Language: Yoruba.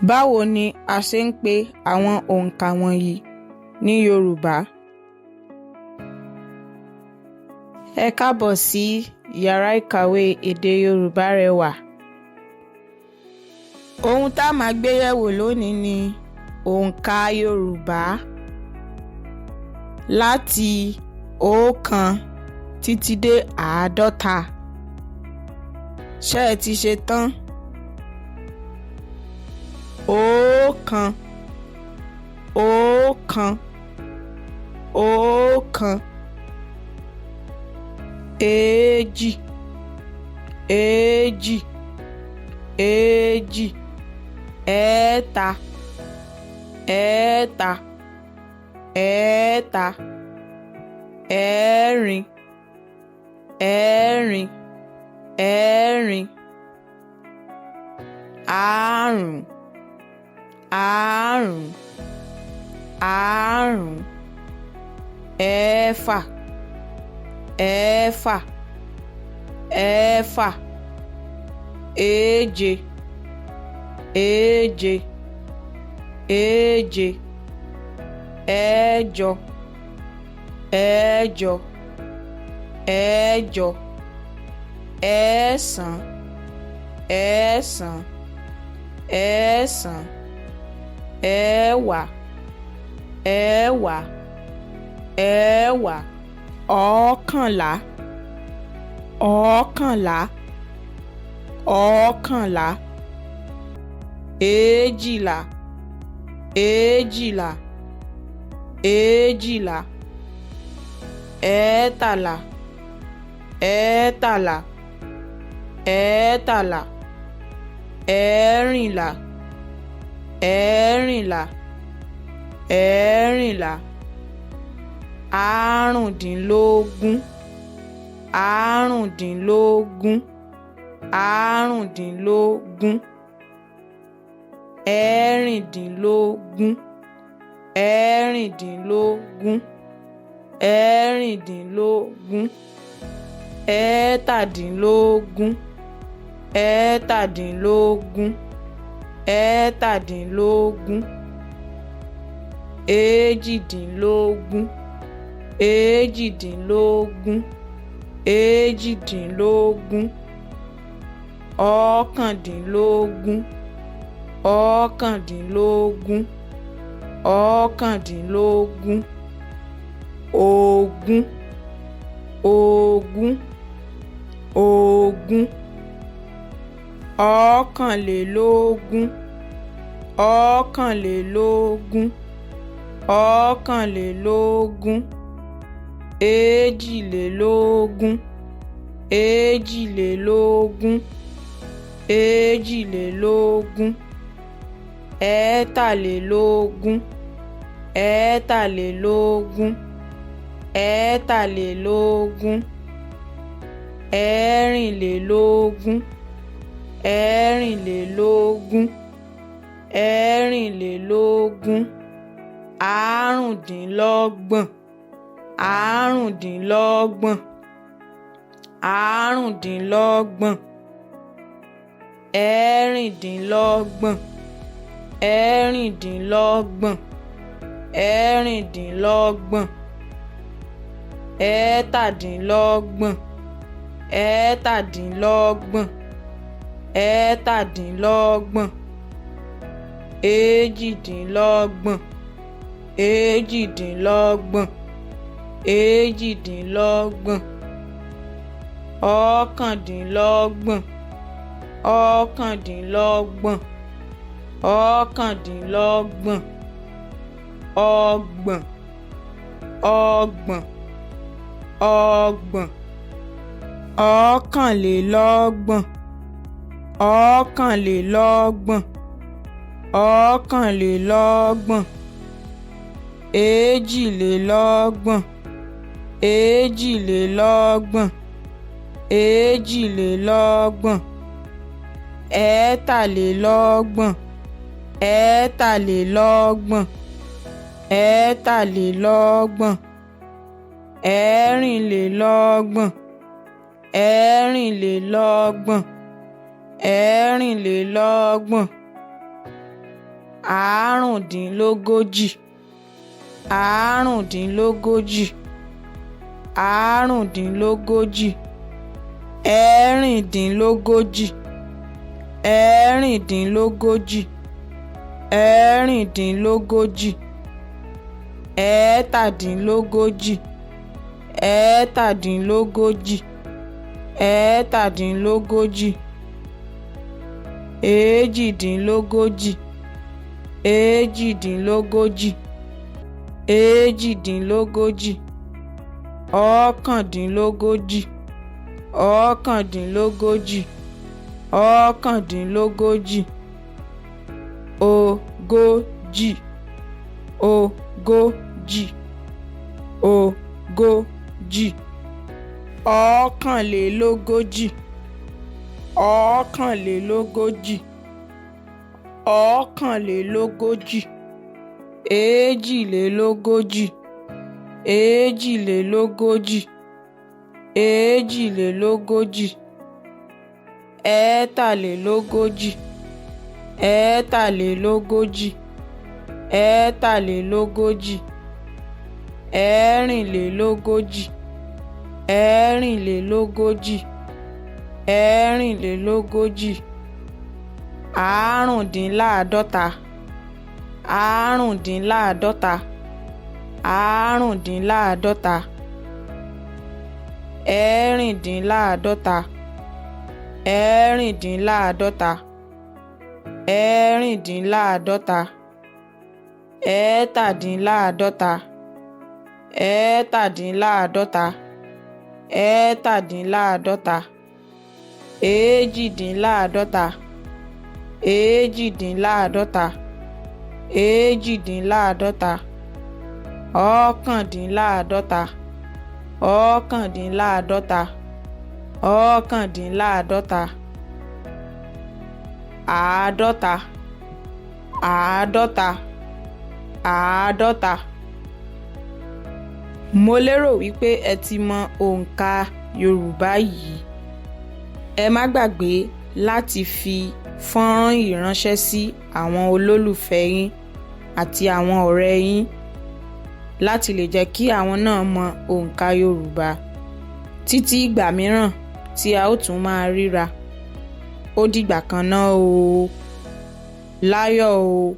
Báwo ni a ṣe ń pe àwọn òǹkà wọ̀nyí ní Yorùbá? Ẹ káàbọ̀ sí yàrá ìkàwé èdè Yorùbá Rẹwà. Ohun tá a máa gbé yẹ̀wò lónìí ni òǹkà Yorùbá láti 1 títí dé 50. Ṣé ẹ ti ṣe tán? 1 1 1 èjì èjì èjì ẹ̀ta ẹ̀ta ẹ̀ta ẹ̀rin ẹ̀rin ẹ̀rin àrún àrún àrún ẹ̀fà ẹ̀fà ẹ̀fà èje èje èje ẹ̀jọ ẹ̀jọ ẹ̀jọ ẹ̀sán ẹ̀sán ẹ̀sán ẹ̀wá ẹ̀wá ẹ̀wá ọ̀kànlá ọ̀kànlá ọ̀kànlá èjìlá èjìlá èjìlá ẹ̀ẹ́tàlá ẹ̀ẹ́tàlá ẹ̀ẹ́tàlá ẹ̀ẹ́rìnlá ẹ̀ẹ́rìnlá ẹ̀ẹ́rìnlá àrùndínlógún àrùndínlógún àrùndínlógún ẹ̀rìndínlógún ẹ̀rìndínlógún ẹ̀rìndínlógún ẹ̀ẹ́tàdínlógún ẹ̀ẹ́tàdínlógún ẹ̀ẹ́tàdínlógún èjìdínlógún èjìdínlógún èjìdínlógún ọ̀kàndínlógún ọ̀kàndínlógún ọ̀kàndínlógún ogún ogún ogún ọ̀kànlélógún ọ̀kànlélógún ọ̀kànlélógún èjìlélógún èjìlélógún èjìlélógún ẹ̀ẹ́tàlélógún ẹ̀ẹ́tàlélógún ẹ̀ẹ́tàlélógún ẹ̀ẹ́rìnlélógún ẹ̀ẹ́rìnlélógún ẹ̀ẹ́rìnlélógún àrùndínlọ́gbọ̀n àrùndínlọ́gbọ̀n àrùndínlọ́gbọ̀n ẹ̀ẹ́rìndínlọ́gbọ̀n ẹ̀ẹ́rìndínlọ́gbọ̀n ẹ̀ẹ́rìndínlọ́gbọ̀n ẹ̀ẹ́tàdínlọ́gbọ̀n ẹ̀ẹ́tàdínlọ́gbọ̀n ẹ̀ẹ́tàdínlọ́gbọ̀n ẹ̀ẹ́tàdínlọ́gbọ̀n ẹ̀ẹ́tàdínlọ́gbọ̀n ẹ̀ẹ́tàdínlọ́gbọ̀n ẹ̀ẹ́tàdínlọ́gbọ̀n ẹ̀ẹ́tàdínlọ́gbọ̀n ẹ̀ẹ́tàdínlọ́gbọ̀n ẹ̀ẹ́tàdínlọ́gbọ̀n ẹ̀ẹ́tàdínlọ́gbọ̀n èjìdínlọ́gbọ̀n èjìdínlọ́gbọ̀n èjìdínlọ́gbọ̀n ọ̀kàndínlọ́gbọ̀n ọ̀kàndínlọ́gbọ̀n ọ̀kàndínlọ́gbọ̀n ọgbọ̀n ọgbọ̀n ọgbọ̀n ọ̀kànlélọ́gbọ̀n ọ̀kànlélọ́gbọ̀n ọ̀kànlélọ́gbọ̀n èjìlélọ́gbọ̀n èjìlélọ́gbọ̀n èjìlélọ́gbọ̀n ẹ̀ẹ́tàlélọ́gbọ̀n ẹ̀ẹ́tàlélọ́gbọ̀n ẹ̀ẹ́tàlélọ́gbọ̀n ẹ̀ẹ́rìnlélọ́gbọ̀n ẹ̀ẹ́rìnlélọ́gbọ̀n ẹ̀ẹ́rìnlélọ́gbọ̀n àrùndínlógójì, àrùndínlógójì, àrùndínlógójì, ẹ̀rìndínlógójì, ẹ̀rìndínlógójì, ẹ̀rìndínlógójì, ẹ̀ẹ́tàdínlógójì, ẹ̀ẹ́tàdínlógójì, ẹ̀ẹ́tàdínlógójì, èjìdínlógójì, èjìdínlógójì, èjìdínlógójì, ọ̀kándínlógójì, ọ̀kándínlógójì, ọ̀kándínlógójì, ogójì, ogójì, ogójì, ọ̀kànlélógójì, ọ̀kànlélógójì, ọ̀kànlélógójì, èjìlélógójì, èjìlélógójì, èjìlélógójì, ẹ̀ẹ́tàlélógójì, ẹ̀ẹ́tàlélógójì, ẹ̀ẹ́tàlélógójì, ẹ̀rìnlélógójì, ẹ̀rìnlélógójì, ẹ̀rìnlélógójì, àrùndínláàádọ́ta, àrùndínláàádọ́ta, àrùndínláàádọ́ta, ẹ̀rìndínláàádọ́ta, ẹ̀rìndínláàádọ́ta, ẹ̀rìndínláàádọ́ta, ẹ̀ẹ́tàdínláàádọ́ta, ẹ̀ẹ́tàdínláàádọ́ta, ẹ̀ẹ́tàdínláàádọ́ta, èjìdínláàádọ́ta, èjìdínláàádọ́ta, èjìdínláàádọ́ta, ọ̀kándínláàádọ́ta, ọ̀kándínláàádọ́ta, ọ̀kándínláàádọ́ta, àádọ́ta, àádọ́ta, àádọ́ta. Mo lérò wípé ẹ ti mọ òǹkà Yorùbá yìí. Ẹ má gbàgbé láti fi fọ́nrán yìí ránṣẹ́ sí àwọn olólùfẹ́ yín àti àwọn ọ̀rẹ́ yín láti lè jẹ́ kí àwọn náà mọ òǹkà Yorùbá. Títí ìgbà mìíràn tí a ó tún máa ríra. Ó dìgbà kan náà o. Láyọ̀ o.